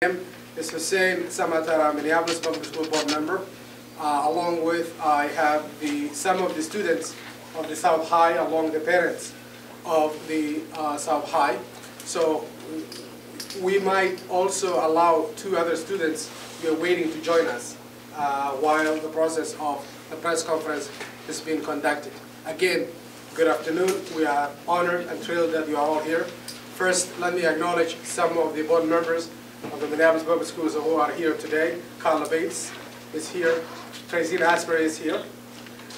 Is Hussein Samatara, Minneapolis Public School Board member. Along with, I have some of the students of the South High, along the parents of the South High. So we might also allow 2 other students who are waiting to join us while the process of the press conference is being conducted. Again, good afternoon. We are honored and thrilled that you are all here. First, let me acknowledge some of the board members of the Minneapolis Public Schools who are here today. Carla Bates is here. Tracy Asbury is here.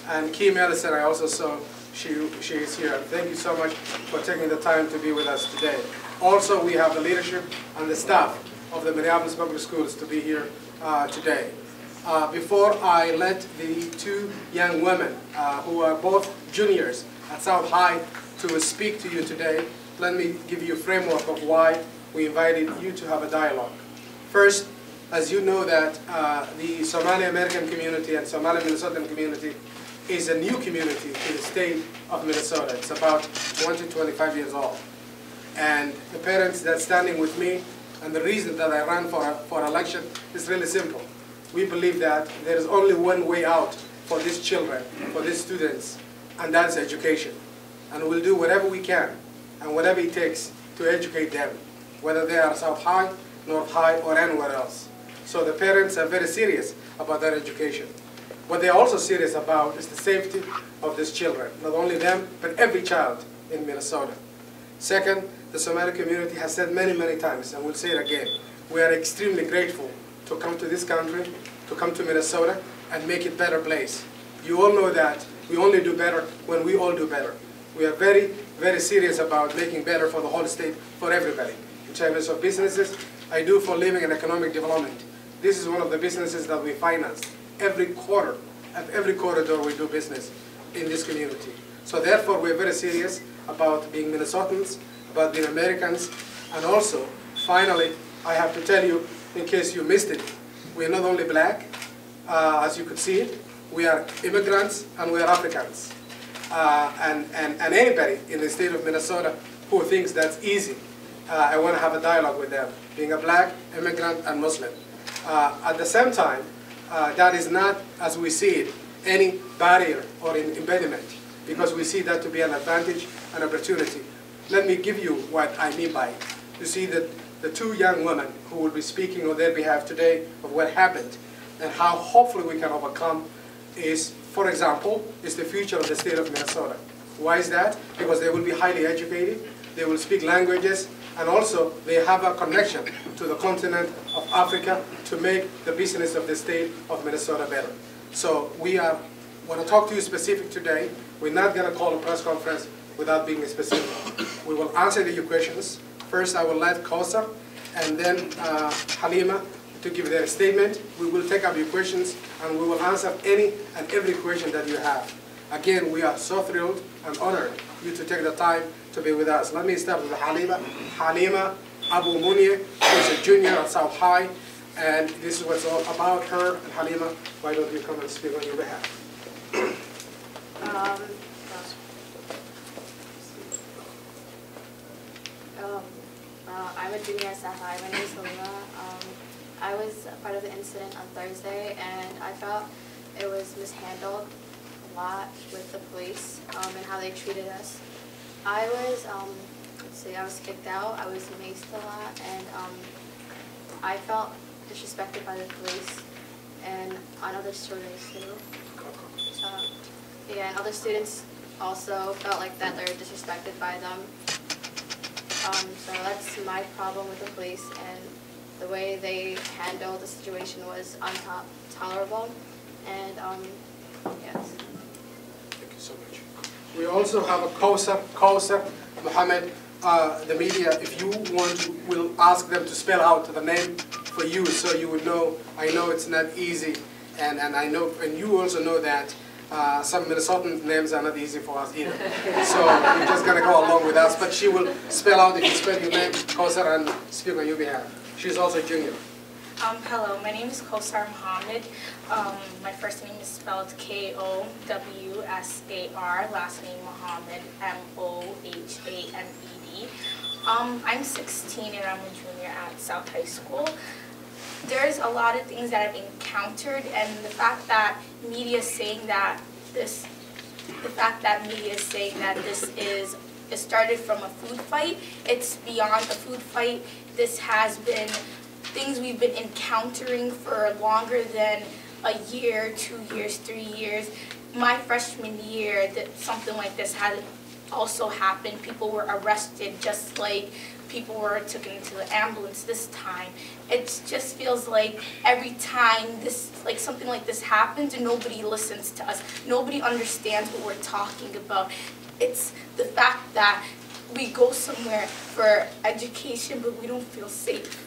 And Kim Ellison, I also saw she is here. And thank you so much for taking the time to be with us today. Also, we have the leadership and the staff of the Minneapolis Public Schools to be here today. Before I let the 2 young women who are both juniors at South High to speak to you today, let me give you a framework of why we invited you to have a dialogue. First, as you know that the Somali American community and Somali Minnesotan community is a new community in the state of Minnesota. It's about 20 to 25 years old. And the parents that's standing with me, and the reason that I ran for election is really simple. We believe that there is only one way out for these children, for these students, and that's education. And we'll do whatever we can and whatever it takes to educate them, whether they are South High, North High, or anywhere else. So the parents are very serious about their education. What they're also serious about is the safety of these children, not only them, but every child in Minnesota. Second, the Somali community has said many, many times, and we'll say it again, we are extremely grateful to come to this country, to come to Minnesota, and make it a better place. You all know that we only do better when we all do better. We are very, very serious about making better for the whole state, for everybody. In terms of businesses, I do for living and economic development. This is one of the businesses that we finance. Every quarter, at every corridor we do business in this community. So therefore we're very serious about being Minnesotans, about being Americans, and also, finally, I have to tell you, in case you missed it, we're not only black, as you could see it, we are immigrants and we are Africans. And anybody in the state of Minnesota who thinks that's easy, I want to have a dialogue with them, being a black, immigrant, and Muslim. At the same time, that is not, as we see it, any barrier or impediment, because we see that to be an advantage and opportunity. Let me give you what I mean by it. You see that the 2 young women who will be speaking on their behalf today of what happened and how hopefully we can overcome is, for example, is the future of the state of Minnesota. Why is that? Because they will be highly educated, they will speak languages, and also they have a connection to the continent of Africa to make the business of the state of Minnesota better. So we want to talk to you specific today. We're not going to call a press conference without being specific. We will answer your questions. First, I will let Kausar and then Halima to give their statement. We will take up your questions and we will answer any and every question that you have. Again, we are so thrilled and honored you to take the time to be with us. Let me start with Halima. Halima Abu Munye, who is a junior at South High, and this is what's all about her. And Halima, why don't you come and speak on your behalf? I'm a junior at South High. My name is Halima. I was a part of the incident on Thursday, and I felt it was mishandled a lot with the police and how they treated us. I was, I was kicked out, I was maced a lot, and I felt disrespected by the police and on other students too. Yeah, and other students also felt like that they were disrespected by them. So that's my problem with the police, and the way they handled the situation was intolerable, and yes. Thank you so much. We also have a Kausar Mohammed. The media, if you want, we'll ask them to spell out the name for you so you would know. I know it's not easy, and I know, and you also know that some Minnesotan names are not easy for us either. So we're just going to go along with us. But she will spell out, if you spell your name, Kausar, and speak on your behalf. She's also a junior. Hello, my name is Kausar Mohammed. My first name is spelled Kowsar, last name Mohammed, Mohamed. I'm 16 and I'm a junior at South High School. There's a lot of things that I've encountered, and the fact that media is saying that this it started from a food fight. It's beyond a food fight. This has been things we've been encountering for longer than a year, 2 years, 3 years. My freshman year, something like this had also happened. People were arrested, just like people were taken into the ambulance this time. It just feels like every time something like this happens, nobody listens to us. Nobody understands what we're talking about. It's the fact that we go somewhere for education, but we don't feel safe.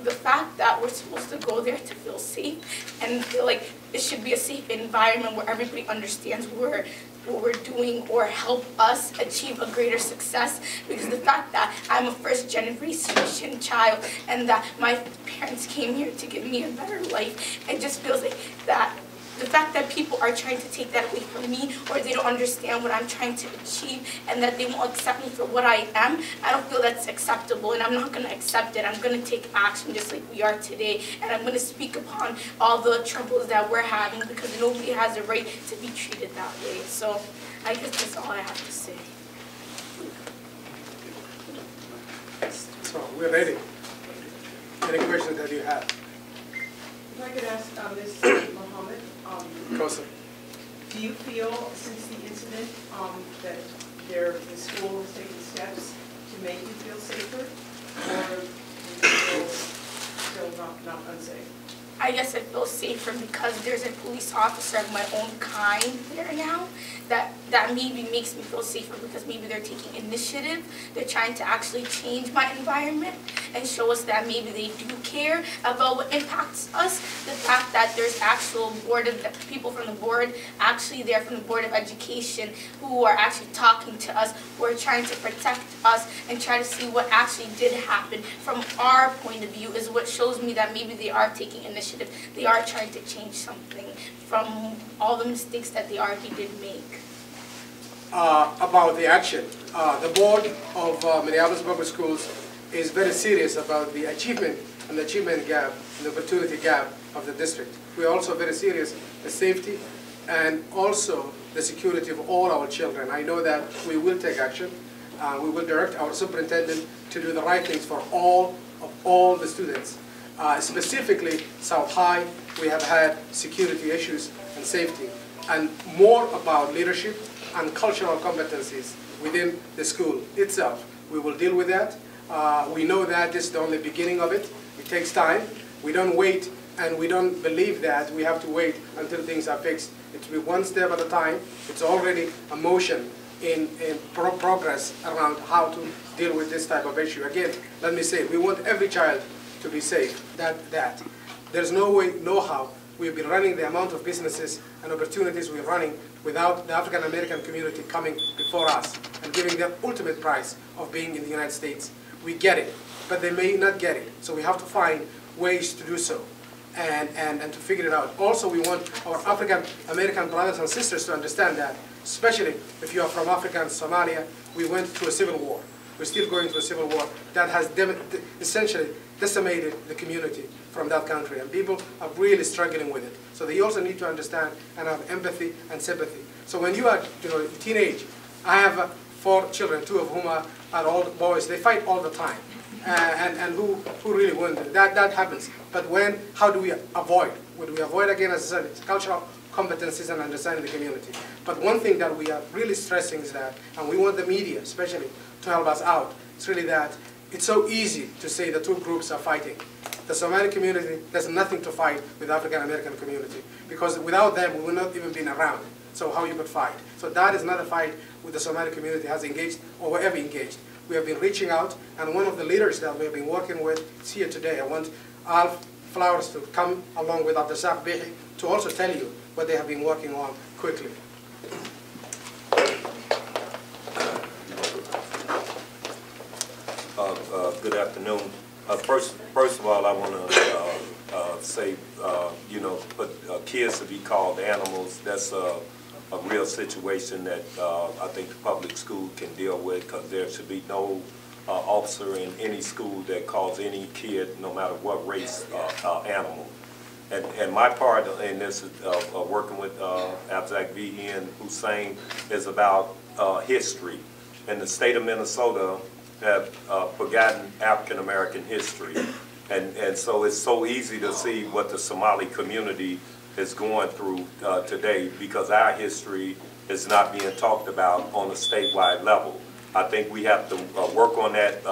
The fact that we're supposed to go there to feel safe and feel like it should be a safe environment where everybody understands what we're doing or help us achieve a greater success, because the fact that I'm a first generation child and that my parents came here to give me a better life, it just feels like that the fact that people are trying to take that away from me, or they don't understand what I'm trying to achieve, and that they won't accept me for what I am, I don't feel that's acceptable, and I'm not going to accept it. I'm going to take action just like we are today, and I'm going to speak upon all the troubles that we're having, because nobody has a right to be treated that way. So I guess that's all I have to say. So we're ready. Any questions that you have? If I could ask Ms. Mohammed, Do you feel since the incident that the school has taken steps to make you feel safer, or do you feel still not unsafe? I guess I feel safer because there's a police officer of my own kind there now. That maybe makes me feel safer, because maybe they're taking initiative. They're trying to actually change my environment and show us that maybe they do care about what impacts us. The fact that there's actual people from the board actually there from the Board of Education who are actually talking to us, who are trying to protect us and try to see what actually did happen from our point of view is what shows me that maybe they are taking initiative. They are trying to change something from all the mistakes that they already did make. About the action, the board of Minneapolis Public Schools is very serious about the achievement and the achievement gap and the opportunity gap of the district. We are also very serious the safety and also the security of all our children. I know that we will take action. We will direct our superintendent to do the right things for all the students. Specifically, South High, we have had security issues and safety, and more about leadership and cultural competencies within the school itself. We will deal with that. We know that this is the only beginning of it. It takes time. We don't wait, and we don't believe that we have to wait until things are fixed. It will be one step at a time. It's already a motion in progress around how to deal with this type of issue. Again, let me say, we want every child to be safe. There's no way, no how. We've been running the amount of businesses and opportunities we're running without the African American community coming before us and giving the ultimate price of being in the United States. We get it, but they may not get it. So we have to find ways to do so and to figure it out. Also, we want our African American brothers and sisters to understand that, especially if you are from Africa and Somalia. We went through a civil war. We're still going through a civil war that has essentially decimated the community from that country, and people are really struggling with it. So they also need to understand and have empathy and sympathy. So when you are, teenage, I have 4 children, 2 of whom are all boys. They fight all the time, and who really win? That happens. But how do we avoid? Would we avoid, again, as I said, it's cultural competencies and understanding the community. But one thing that we are really stressing is that, and we want the media especially to help us out, it's really that it's so easy to say the 2 groups are fighting. The Somali community, there's nothing to fight with the African American community, because without them we would not even been around. So how you could fight? So that is not a fight with the Somali community has engaged or were ever engaged. We have been reaching out, and one of the leaders that we have been working with is here today. I want Al Flowers to come along with Abdesaq Bihi to also tell you what they have been working on quickly. Good afternoon. First of all, I want to say, for kids to be called animals, that's a real situation that I think the public school can deal with, because there should be no officer in any school that calls any kid, no matter what race, animal. And my part in this is working with Abzak Vihi and Hussein is about history. And the state of Minnesota have forgotten African American history. And so it's so easy to see what the Somali community is going through today, because our history is not being talked about on a statewide level. I think we have to work on that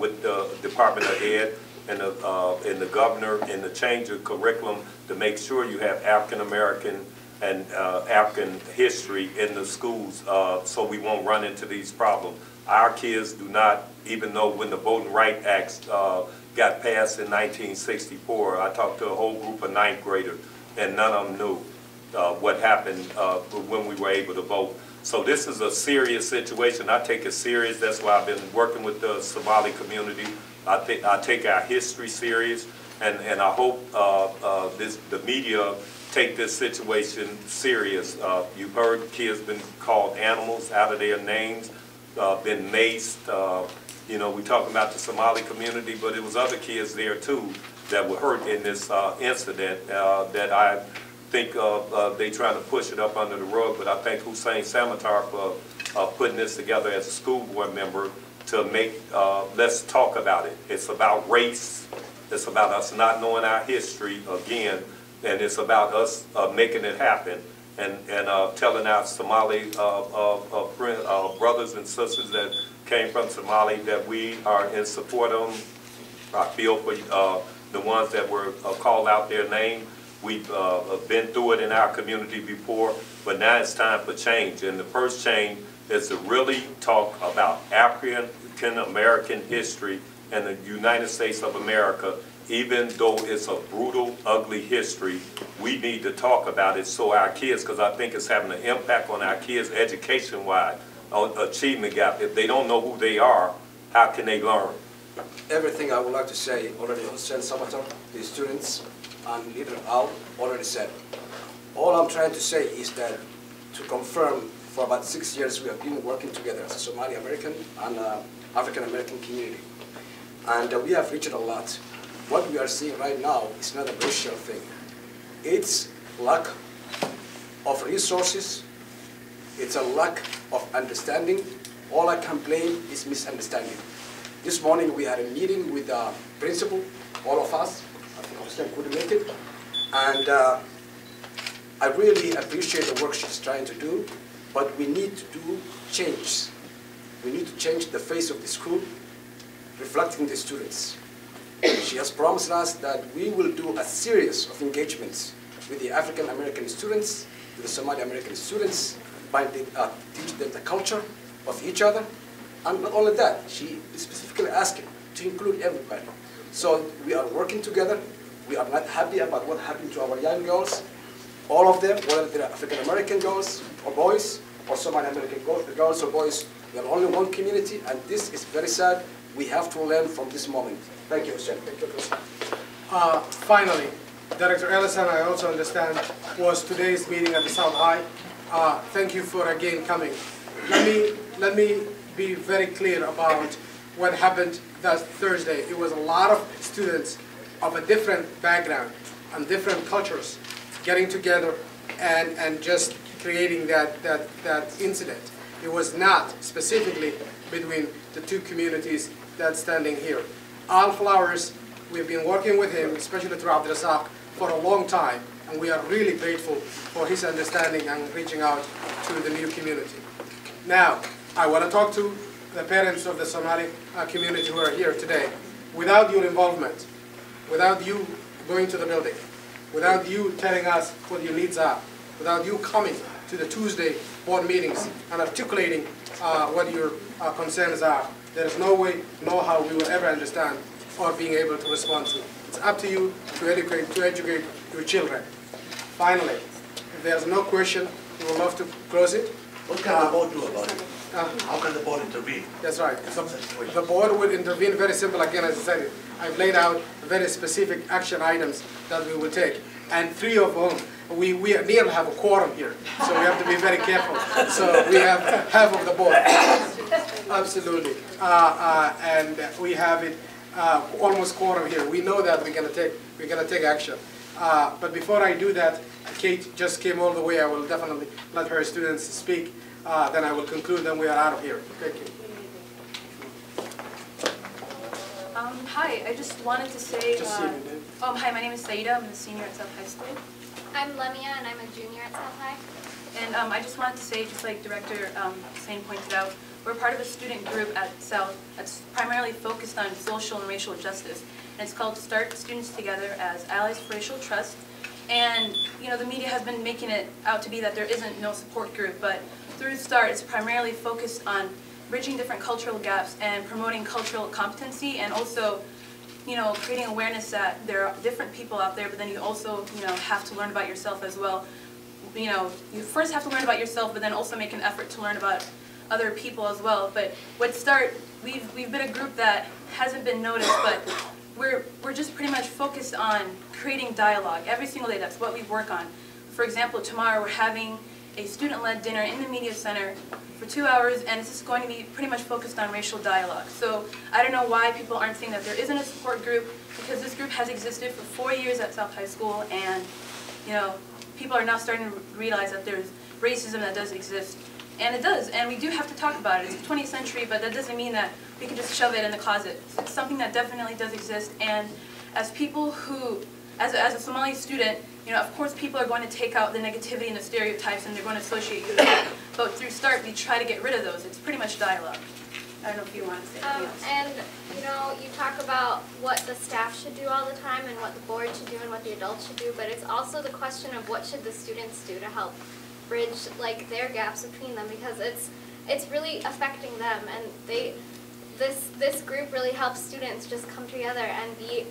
with the Department of Ed and the governor, and the change of curriculum to make sure you have African American and African history in the schools, so we won't run into these problems. Our kids do not, even though when the Voting Rights Act got passed in 1964, I talked to a whole group of 9th graders, and none of them knew what happened when we were able to vote. So this is a serious situation. I take it serious. That's why I've been working with the Somali community. I take our history serious, and I hope the media take this situation serious. You've heard kids been called animals out of their names, been maced. You know, we talking about the Somali community, but it was other kids there too that were hurt in this incident that I think they trying to push it up under the rug. But I thank Hussein Samatar for putting this together as a school board member to make, let's talk about it. It's about race. It's about us not knowing our history again. And it's about us making it happen, and telling our Somali brothers and sisters that came from Somalia that we are in support of them. I feel for the ones that were called out their name. We've been through it in our community before, but now it's time for change. And the first change is to really talk about African American history and the United States of America. Even though it's a brutal, ugly history, we need to talk about it so our kids, because I think it's having an impact on our kids education-wise, on achievement gap. If they don't know who they are, how can they learn? Everything I would like to say already Hussein Samatar, the students, and Leader Al already said. All I'm trying to say is that to confirm, for about 6 years we have been working together as a Somali American and African American community. And we have reached a lot. What we are seeing right now is not a racial thing. It's lack of resources. It's a lack of understanding. All I can blame is misunderstanding. This morning we had a meeting with the principal, all of us. I think Hussein couldn't make it. And I really appreciate the work she's trying to do, but we need to do change. We need to change the face of the school, reflecting the students. She has promised us that we will do a series of engagements with the African American students, with the Somali American students, by teach them the culture of each other. And not only that, she is specifically asking to include everybody. So we are working together. We are not happy about what happened to our young girls. All of them, whether they're African American girls or boys, or Somali American girls or boys, we are only one community, and this is very sad. We have to learn from this moment. Thank you, Hussein. Thank you, Hussein. Finally, Director Ellison, I also understand, was today's meeting at the South High. Thank you for again coming. Let me be very clear about what happened that Thursday. It was a lot of students of a different background and different cultures getting together and just creating that incident. It was not specifically between the two communities that's standing here. Al Flowers, we've been working with him, especially through Abdrazak, for a long time, and we are really grateful for his understanding and reaching out to the new community. Now, I want to talk to the parents of the Somali community who are here today. Without your involvement, without you going to the building, without you telling us what your needs are, without you coming to the Tuesday board meetings and articulating what your concerns are, there is no way, no how we will ever understand or being able to respond to. It's up to you to educate your children. Finally, if there's no question, we would love to close it. What can the board do about it? How can the board intervene? That's right. So the board would intervene very simple. Again, as I said, I've laid out very specific action items that we would take. And 3 of them, we nearly have a quorum here. So we have to be very careful. So we have half of the board. Absolutely. And we have it almost quorum here. We know that we're gonna take action. But before I do that, Kate just came all the way. I will definitely let her students speak. Then I will conclude, then we are out of here. Thank you. Hi, I just wanted to say, Just see me, Dave. hi, my name is Saida, I'm a senior at South High School. I'm Lemia, and I'm a junior at South High. And I just wanted to say, just like Director Sain pointed out, we're part of a student group at South that's primarily focused on social and racial justice. And it's called Start Students Together as Allies for Racial Trust. And, you know, the media has been making it out to be that there isn't no support group, but through START, it's primarily focused on bridging different cultural gaps and promoting cultural competency, and also, you know, creating awareness that there are different people out there, but then you also, you know, have to learn about yourself as well. You know, you first have to learn about yourself, but then also make an effort to learn about other people as well. But with START, we've been a group that hasn't been noticed, but we're just pretty much focused on creating dialogue every single day. That's what we work on. For example, tomorrow we're having a student-led dinner in the Media Center for 2 hours, and it's just going to be pretty much focused on racial dialogue. So I don't know why people aren't saying that there isn't a support group, because this group has existed for 4 years at South High School, and, you know, people are now starting to realize that there's racism that does exist. And it does, and we do have to talk about it. It's the 20th century, but that doesn't mean that we can just shove it in the closet. It's something that definitely does exist, and as people who, as a Somali student, you know, of course people are going to take out the negativity and the stereotypes, and they're going to associate you with that. But through START, we try to get rid of those. It's pretty much dialogue. I don't know if you want to say anything else. And, you know, you talk about what the staff should do all the time and what the board should do and what the adults should do, but it's also the question of what should the students do to help bridge, like, their gaps between them, because it's really affecting them, and this group really helps students just come together and be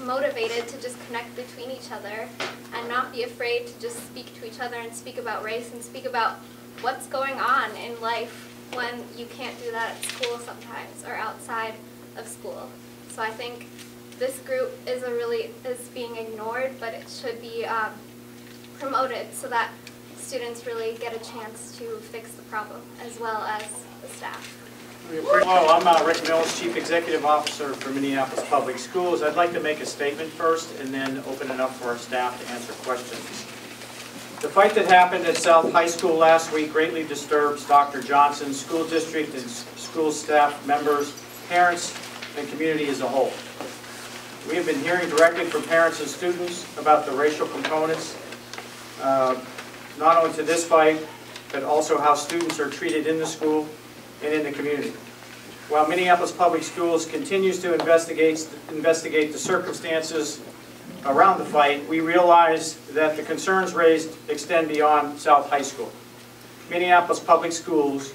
motivated to just connect between each other and not be afraid to just speak to each other and speak about race and speak about what's going on in life when you can't do that at school sometimes or outside of school. So I think this group is being ignored, but it should be promoted so that students really get a chance to fix the problem as well as the staff. Hello, I'm Rick Mills, Chief Executive Officer for Minneapolis Public Schools. I'd like to make a statement first and then open it up for our staff to answer questions. The fight that happened at South High School last week greatly disturbs Dr. Johnson, school district and school staff members, parents, and community as a whole. We have been hearing directly from parents and students about the racial components, not only to this fight, but also how students are treated in the school and in the community. While Minneapolis Public Schools continues to investigate the circumstances around the fight, we realize that the concerns raised extend beyond South High School. Minneapolis Public Schools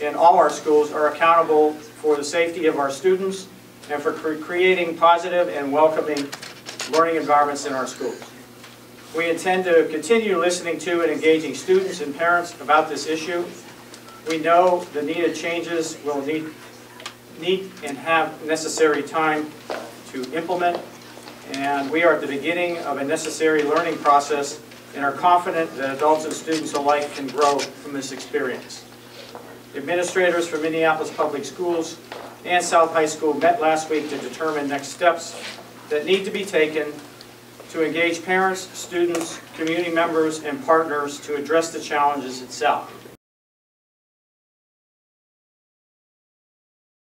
and all our schools are accountable for the safety of our students and for creating positive and welcoming learning environments in our schools. We intend to continue listening to and engaging students and parents about this issue. We know the needed changes will need and have necessary time to implement, and we are at the beginning of a necessary learning process and are confident that adults and students alike can grow from this experience. Administrators for Minneapolis Public Schools and South High School met last week to determine next steps that need to be taken to engage parents, students, community members, and partners to address the challenges at South.